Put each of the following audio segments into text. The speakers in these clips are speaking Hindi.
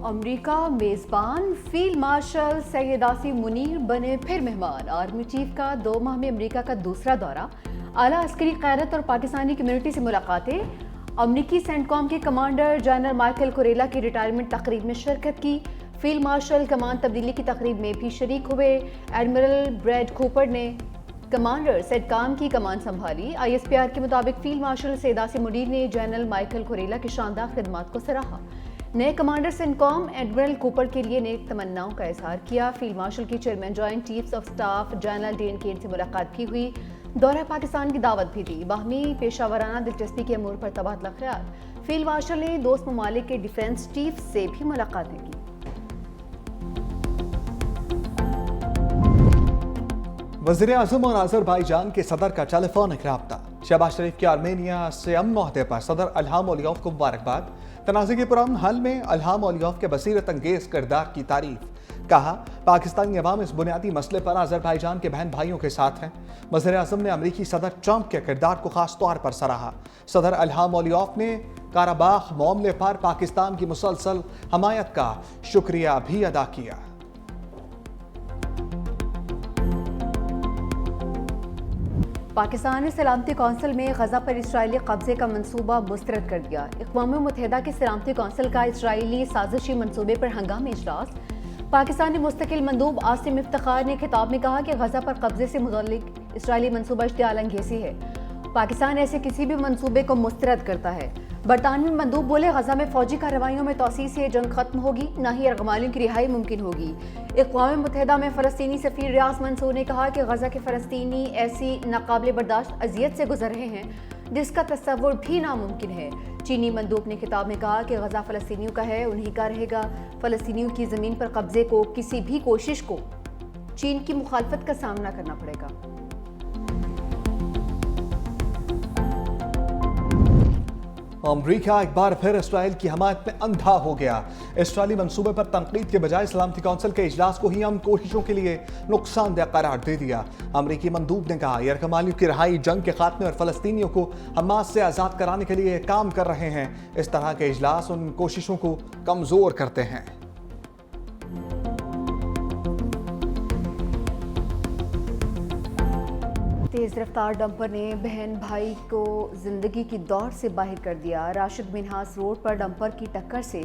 अमेरिका मेजबान फील्ड मार्शल सैयद आसिम मुनीर बने फिर मेहमान। आर्मी चीफ का 2 माह में अमेरिका का दूसरा दौरा, आला अस्करी क़यादत और पाकिस्तानी कम्युनिटी से मुलाकातें। अमरीकी सेंटकॉम के कमांडर जनरल माइकल कुरेला की रिटायरमेंट तकरीब में शिरकत की। फील्ड मार्शल कमान तब्दीली की तकरीब में भी शरीक हुए। एडमिरल ब्रैड कूपर ने कमांडर सेंटकॉम की कमान संभाली। ISPR के मुताबिक फील्ड मार्शल सैयद आसिम मुनीर ने जनरल माइकल कुरेला की शानदार खिदमत को सराहा। नए कमांडर सेंटकॉम एडमिरल कूपर के लिए नेक तमन्नाओं का इजहार किया। फील्ड मार्शल की chairman joint chiefs of staff general Dan Caine से मुलाकात भी हुई। दौरा पाकिस्तान की दावत भी दी। बाहमी पेशावराना दिलचस्पी के अमूर पर तबादला ख्याल। फील्ड मार्शल ने दोस्त ममालिक के डिफेंस चीफ से भी मुलाकातें की। वज़ीर-ए-आज़म और अज़रबैजान के सदर का टेलीफोनिक राब्ता। शहबाज शरीफ के आर्मेनिया से अमन मुआहदे पर सदर इल्हाम अलियव को मुबारकबाद। तनाज़े के पुरअमन हल में इल्हाम अलियव के बसीरत अंगेज किरदार की तारीफ। कहा, पाकिस्तानी अवाम इस बुनियादी मसले पर अज़रबैजान के बहन भाइयों के साथ हैं। वज़ीर-ए-आज़म ने अमरीकी सदर ट्रंप के किरदार को खास तौर पर सराहा। सदर इल्हाम अलियव ने काराबाख मामले पर पाकिस्तान की मुसलसल हमायत का शुक्रिया भी अदा किया। पाकिस्तान ने सलामती कौंसिल में गजा पर इसराइली कब्जे का मंसूबा मुस्तरद कर दिया। अक़वाम मुत्तहिदा की सलामती कौंसिल का इसराइली साजिशी मंसूबे पर हंगामी इजलास। पाकिस्तानी मुस्तकिल मंदूब आसिम इफ्तिखार ने खिताब में कहा कि गजा पर कब्जे से मुतल्लिक इसराइली मंसूबा इश्तिआल अंगेज़ी है। पाकिस्तान ऐसे किसी भी मंसूबे को मुस्तरद करता है। बरतानवी मंदूब बोले, गजा में फौजी कार्रवाइयों में तोसी से जंग खत्म होगी, न ही यरगमालियों की रिहाई मुमकिन होगी। अक़वाम मुत्तहिदा में फ़लस्तीनी सफ़ीर रियाज मंसूर ने कहा कि गजा के फ़लस्तीनी ऐसी नाकाबिल बर्दाश्त अजियत से गुजर रहे हैं जिसका तस्वुर भी नामुमकिन है। चीनी मंदूब ने खिताब में कहा कि गजा फ़लस्तीनियों का है, उन्हीं का रहेगा। फ़लस्तीनियों की ज़मीन पर कब्जे को किसी भी कोशिश को चीन की मुखालफत का सामना करना पड़ेगा। अमरीका एक बार फिर इसराइल की हमायत में अंधा हो गया। इसराइली मंसूबे पर तनकीद के बजाय सलामती कौंसिल के इजलास को ही अमन कोशिशों के लिए नुकसानदेह करार दे दिया। अमरीकी मंदूब ने कहा, यरगमालियों की रिहाई, जंग के खात्मे और फ़लस्तीनियों को हमास से आज़ाद कराने के लिए काम कर रहे हैं। इस तरह के इजलास उन कोशिशों को कमज़ोर करते हैं। तेज़ रफ्तार डंपर ने बहन भाई को जिंदगी की दौड़ से बाहर कर दिया। राशिद मिन्हास रोड पर डंपर की टक्कर से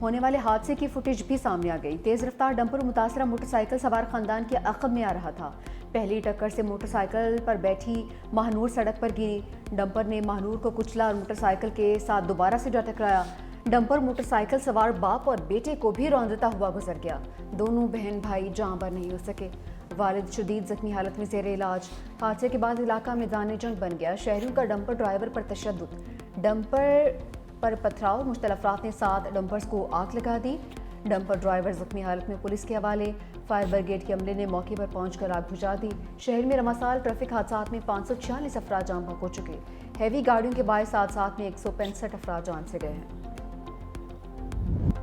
होने वाले हादसे की फुटेज भी सामने आ गई। तेज़ रफ्तार डंपर मुतासरा मोटरसाइकिल सवार खानदान के अक़ब में आ रहा था। पहली टक्कर से मोटरसाइकिल पर बैठी महानूर सड़क पर गिरी। डंपर ने महानूर को कुचला और मोटरसाइकिल के साथ दोबारा से जा टकराया। डंपर मोटरसाइकिल सवार बाप और बेटे को भी रौंदता हुआ गुजर गया। दोनों बहन भाई जाँ बर नहीं हो सके। वालिद शदीद जख्मी हालत में ज़ेर इलाज। हादसे के बाद इलाका मैदान जंग बन गया। शहरियों का डंपर ड्राइवर पर तशद्दुद। डंपर पर पथराव। मुश्तल अफराद ने 7 डंपर्स को आग लगा दी। डंपर ड्राइवर जख्मी हालत में पुलिस के हवाले। फायर ब्रिगेड के अमले ने मौके पर पहुंचकर आग बुझा दी। शहर में रमासाल ट्रैफिक हादसात में 546 अफराद जान बहक हो चुके। हैवी गाड़ियों के बायस हादसात में 165 अफराद जान से गए हैं।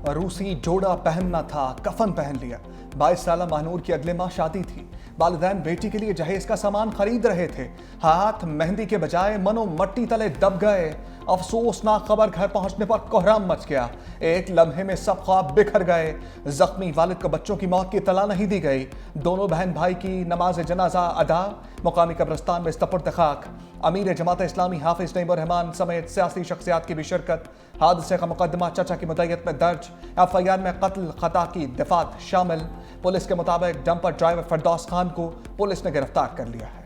रूसी जोड़ा पहनना था, कफन पहन लिया। 22 साल महानूर की अगले माह शादी थी। वालिदैन बेटी के लिए जहेज का सामान खरीद रहे थे। हाथ मेहंदी के बजाय मनो मट्टी तले दब गए। अफसोसनाक खबर घर पहुंचने पर कोहराम मच गया। एक लम्हे में सब ख्वाब बिखर गए। जख्मी वालिद को बच्चों की मौत की इत्तला नहीं दी गई। दोनों बहन भाई की नमाज जनाजा अदा। मुकामी कब्रिस्तान में इस्तपुर्द खाक। अमीर जमात इस्लामी हाफिज नईमुर रहमान समेत सियासी शख्सियात की भी शिरकत। हादसे का मुकदमा चचा की मुद्दत में दर्ज। FIR में कत्ल खता की दफात शामिल। पुलिस के मुताबिक डंपर ड्राइवर फरदौस खान को पुलिस ने गिरफ्तार कर लिया है।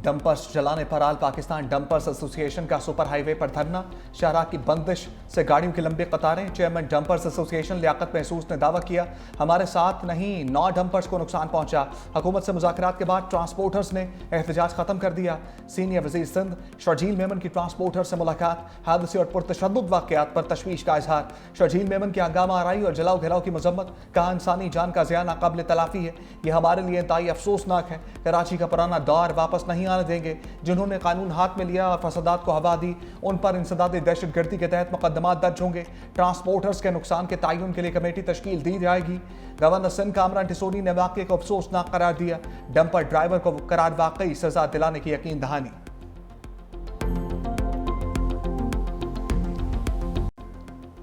डंपर्स जलाने पर आल पाकिस्तान डंपर्स एसोसिएशन का सुपर हाईवे पर धरना। शाहराह की बंदिश से गाड़ियों की लंबी कतारें। चेयरमैन डंपर्स एसोसिएशन लियाकत महसूस ने दावा किया, हमारे साथ नहीं 9 डंपर्स को नुकसान पहुंचा। हुकूमत से मुज़ाकरात के बाद ट्रांसपोर्टर्स ने एहतजाज खत्म कर दिया। सीनियर वज़ीर सिंध शर्जील मेमन की ट्रांसपोर्टर से मुलाकात। हादसे और पुरतशद्दुद वाक़यात पर तशवीश का इजहार। शर्जील मेमन की हंगामा आराई और जलाओ घिराव की मजम्मत। कहा, इंसानी जान का ज़िया नाकाबिल तलाफ़ी है। यह हमारे लिए इंतहाई अफसोसनाक है। कराची का पुराना दौर वापस नहीं आने देंगे। जिन्होंने कानून हाथ में लिया और फसादात को हवा दी, उन पर इंसदाद दहशतगर्दी के तहत मुकदमा दर्ज होंगे। ट्रांसपोर्टर्स के नुकसान के तयन के लिए कमेटी तश्कील दी जाएगी। गवर्नर सिंध कामरान टिसोनी ने वाक़े को अफसोसनाक करार दिया। डंपर ड्राइवर को करार वाकई सजा दिलाने की यकीन दहानी।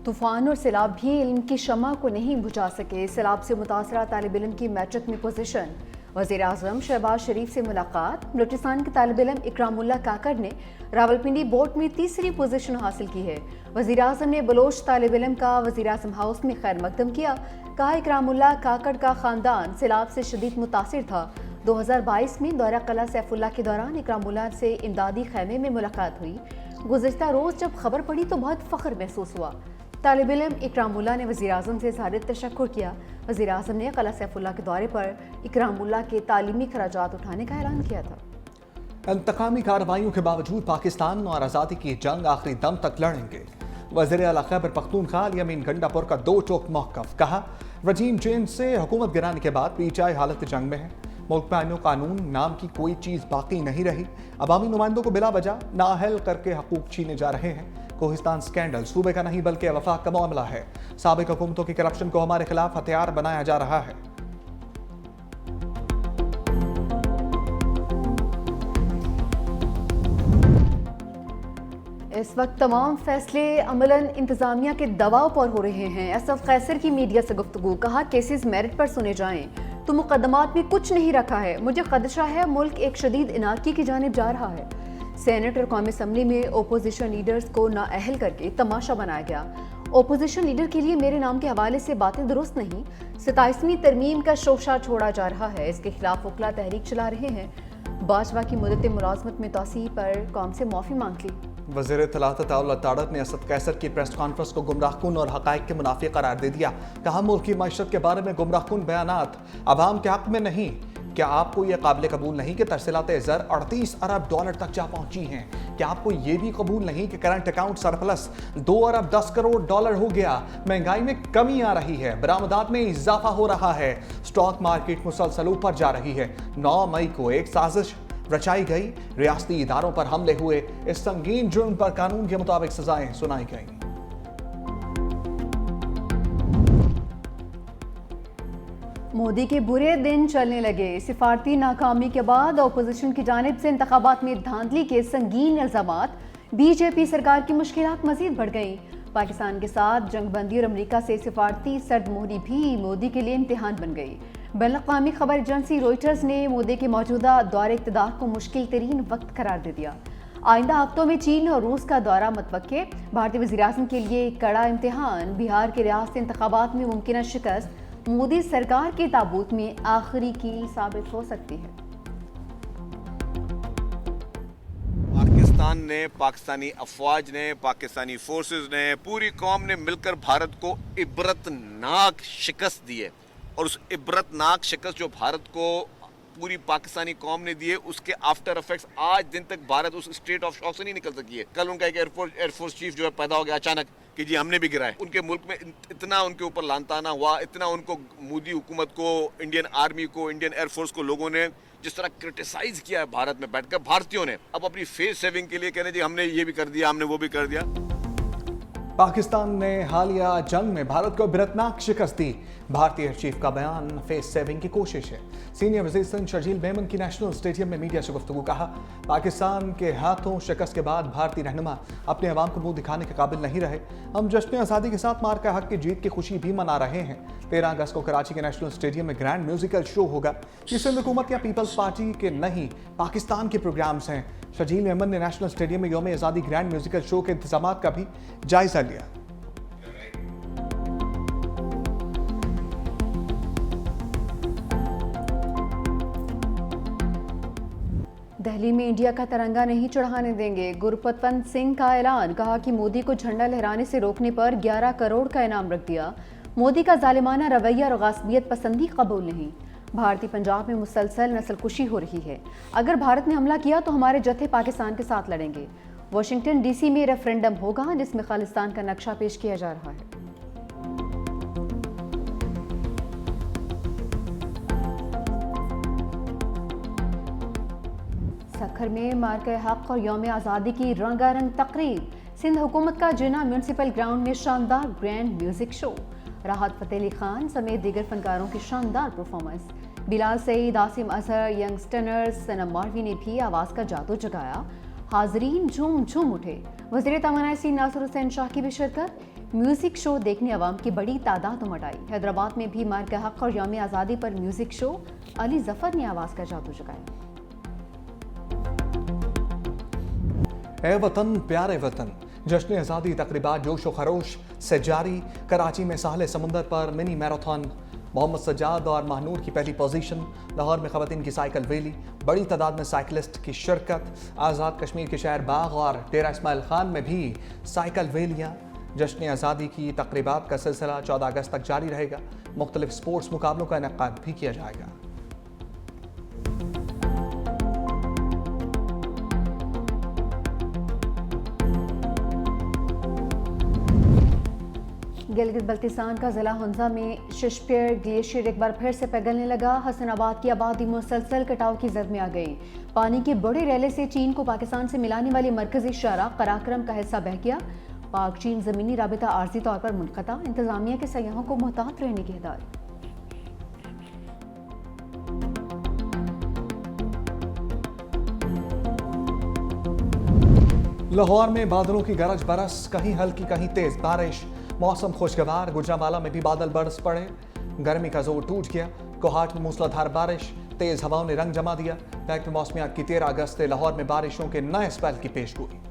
तूफान और सैलाब भी इल्म की शमा को नहीं बुझा सके। सैलाब से मुतासरा तालिब इल्म की मैट्रिक में पोजीशन। वज़ीर आज़म शहबाज शरीफ से मुलाकात। बलूचिस्तान के तालिब इल्म इकरामुल्लाह काकड़ ने रावलपिंडी बोर्ड में तीसरी पोजीशन हासिल की है। वज़ीर आज़म ने बलोच तालिब इल्म का वज़ीर आज़म हाउस में खैर मकदम किया। कहा, इकरामुल्लाह काकड़ का ख़ानदान सैलाब से शदीद मुतासिर था। 2022 में दौरा कला सैफुल्लाह के दौरान इकरामुल्लाह से इमदादी खैमे में मुलाकात हुई। गुज़िश्ता रोज़ जब खबर पड़ी तो बहुत फ़ख्र महसूस हुआ। तालिब इल्म इकरामुल्लाह ने वज़ीर आज़म से इज़हार तशक्कुर किया। वज़ीर आज़म ने कला सैफुल्लाह के दौरे पर इकरामुल्लाह के तालीमी खराजात उठाने का ऐलान किया था। इंतकामी कार्रवाइयों के बावजूद पाकिस्तान और आज़ादी की जंग आखिरी दम तक लड़ेंगे। वज़ीर आला खैबर पख्तूनख्वा यामीन गंडापुर का दो टोक मौक़िफ़। कहा, रजीम चेंज से हुकूमत गिराने के बाद पीटीआई हालत जंग में है। मुल्क में आईन कानून नाम की कोई चीज़ बाकी नहीं रही। अवामी नुमाइंदों को बिला वजह नाअहल करके हकूक छीने जा रहे हैं। कोहिस्तान स्कैंडल सूबे का नहीं बल्कि वफाक का मामला है। साबिक हुकूमतों की करप्शन को हमारे खिलाफ हथियार बनाया जा रहा है। इस वक्त तमाम फैसले अमलन इंतजामिया के दबाव पर हो रहे हैं। असफ कैसर की मीडिया से गुफ्तगू। कहा, केसेस मेरिट पर सुने जाएं तो मुकदमात में कुछ नहीं रखा है। मुझे खदशा है मुल्क एक शदीद इनाकी की जानिब जा रहा है। सेनेट और कौमी असम्बली में ओपोजिशन लीडर्स को नाअहल करके तमाशा बनाया गया। ओपोजिशन लीडर के लिए मेरे नाम के हवाले से बातें दुरुस्त नहीं। 27वीं तरमीम का शोशा छोड़ा जा रहा है। इसके खिलाफ वकला तहरीक चला रहे हैं। बाजवा की मुद्दत मुलाजमत में तोसी पर कौम से माफ़ी मांग ली। वज़ीर इत्तलात अताउल्लाह तारत ने असद कैसर की प्रेस कॉन्फ्रेंस को गुमराहकुन और हक़ाइक़ के मुनाफी करार दे दिया। कहा, मुल्क की मईशत के बारे में गुमराहकुन बयानात अवाम के हक़ में नहीं। क्या आपको यह काबिल कबूल नहीं कि तरसीलात ज़र 38 अरब डॉलर तक जा पहुंची हैं? क्या आपको ये भी कबूल नहीं कि करंट अकाउंट सरप्लस 2 अरब 10 करोड़ डॉलर हो गया? महंगाई में कमी आ रही है, बरामदात में इजाफा हो रहा है, स्टॉक मार्केट मुसलसल ऊपर जा रही है। 9 मई को एक साजिश रचाई गई, रियासती इदारों पर हमले हुए। इस संगीन जुर्म पर कानून के मुताबिक सजाएं सुनाई गई। मोदी के बुरे दिन चलने लगे। सिफारती नाकामी के बाद अपोजिशन की जानिब से इंतखाबात में धांधली के संगीन इल्जामात। बीजेपी सरकार की मुश्किलात मजीद बढ़ गईं। पाकिस्तान के साथ जंगबंदी और अमरीका से सिफारती सर्दमोहरी भी मोदी के लिए इम्तिहान बन गई। बैनुल-अक़वामी खबर एजेंसी रॉयटर्स ने मोदी के मौजूदा दौरे इक़्तिदार को मुश्किल तरीन वक्त करार दे दिया। आइंदा हफ्तों में चीन और रूस का दौरा मुतवक्के। भारतीय वज़ीर-ए-आज़म के लिए एक कड़ा इम्तिहान। बिहार के रियासती इंतखाबात में मुमकिन शिकस्त मोदी सरकार के ताबूत में आखिरी कील साबित हो सकती है। पाकिस्तान ने, पाकिस्तानी अफवाज ने, पाकिस्तानी फोर्सेस ने, पूरी कौम ने मिलकर भारत को इबरतनाक शिकस्त दी है। और उस इबरतनाक शिकस्त जो भारत को पूरी पाकिस्तानी कौम ने दी है, उसके आफ्टर इफेक्ट्स आज दिन तक भारत उस स्टेट ऑफ शॉक से नहीं निकल सकी है। कल उनका एक एयरफोर्स चीफ जो है पैदा हो गया अचानक कि जी हमने भी गिराए। उनके मुल्क में इतना उनके ऊपर लानताना हुआ, इतना उनको मोदी हुकूमत को, इंडियन आर्मी को, इंडियन एयरफोर्स को लोगों ने जिस तरह क्रिटिसाइज किया है भारत में बैठकर, भारतीयों ने अब अपनी फेस सेविंग के लिए कहने जी हमने ये भी कर दिया, हमने वो भी कर दिया। पाकिस्तान ने हालिया जंग में भारत को इबरतनाक शिकस्त दी। भारतीय चीफ का बयान फेस सेविंग की कोशिश है। सीनियर वज़ीर सिंध शर्जील मेमन की नेशनल स्टेडियम में मीडिया से गुफ्तगू। कहा, पाकिस्तान के हाथों शिकस्त के बाद भारतीय रहनुमा अपने अवाम को मुंह दिखाने के काबिल नहीं रहे। हम जश्न आज़ादी के साथ मार्का हक की जीत की खुशी भी मना रहे हैं। 13 अगस्त को कराची के नेशनल स्टेडियम में ग्रैंड म्यूजिकल शो होगा। ये सिंध हुकूमत या पीपल्स पार्टी के नहीं, पाकिस्तान के प्रोग्राम्स हैं। शर्जील मेमन ने नेशनल स्टेडियम में यौम आज़ादी ग्रैंड म्यूजिकल शो के इंतजाम का भी जायजा लिया। दिल्ली में इंडिया का तिरंगा नहीं चढ़ाने देंगे। गुरपतवंत सिंह का ऐलान। कहा कि मोदी को झंडा लहराने से रोकने पर 11 करोड़ का इनाम रख दिया। मोदी का जालिमाना रवैया और गासबियत पसंदी कबूल नहीं। भारतीय पंजाब में मुसलसल नस्लकुशी हो रही है। अगर भारत ने हमला किया तो हमारे जत्थे पाकिस्तान के साथ लड़ेंगे। वाशिंगटन डीसी में रेफरेंडम होगा जिसमें खालिस्तान का नक्शा पेश किया जा रहा है। सखर में मार्के हक और यौम आज़ादी की रंगारंग तकरीब। सिंध हुकूमत का जिना म्यूनसिपल ग्राउंड में शानदार ग्रैंड म्यूजिक शो। राहत फ़तेह अली खान समेत दीगर फनकारों की शानदार परफॉर्मेंस। बिलाल सईद, आसिम अजहर, यंगस्टनर्स, सनम मारवी ने भी आवाज़ का जादू जगाया। हाजरीन झूम झूम उठे। वज़ीर तवानाई सी नासिर हुसैन शाह की भी शिरकत। म्यूजिक शो देखने अवाम की बड़ी तादाद उमड़ आई। हैदराबाद में भी मर्ग हक और यौम आज़ादी पर म्यूजिक शो। अली जफर ने आवाज़ का जादू जगाया। ए वतन प्यारे वतन, जश्न आज़ादी तकरीबात जोश व खरोश से जारी। कराची में साहले समुंदर पर मिनी मैराथन। मोहम्मद सज्जाद और महानूर की पहली पोजीशन। लाहौर में ख़वातीन की साइकिल रैली, बड़ी तादाद में साइकिलिस्ट की शिरकत। आज़ाद कश्मीर के शहर बाग और डेरा इस्माइल खान में भी साइकिल रैलियाँ। जश्न आज़ादी की तकरीबात का सिलसिला 14 अगस्त तक जारी रहेगा। मुख्तलिफ स्पोर्ट्स मुकाबलों का इनेकाद भी किया जाएगा। गिलगित बल्तिस्तान का जिला हुंजा में शिशपेर ग्लेशियर एक बार फिर से पिघलने लगा। हसनाबाद की आबादी मुसलसल कटाव की जद में आ गई। पानी के बड़े रैले से चीन को पाकिस्तान से मिलाने वाली मरकजी शाहराह कराक्रम का हिस्सा बह गया। पाक चीन ज़मीनी राबिता आर्जी तौर पर मुनक़ता। इंतजामिया के सयाहों को मुहतात रहने की हिदायत। लाहौर में बादलों की गरज बरस, कहीं हल्की कहीं तेज बारिश। मौसम खुशगवार। गुजरांवाला में भी बादल बरस पड़े। गर्मी का जोर टूट गया। कोहाट में मूसलाधार बारिश, तेज हवाओं ने रंग जमा दिया। महकमे मौसमियात की 13 अगस्त से लाहौर में बारिशों के नए स्पेल की पेशगोई।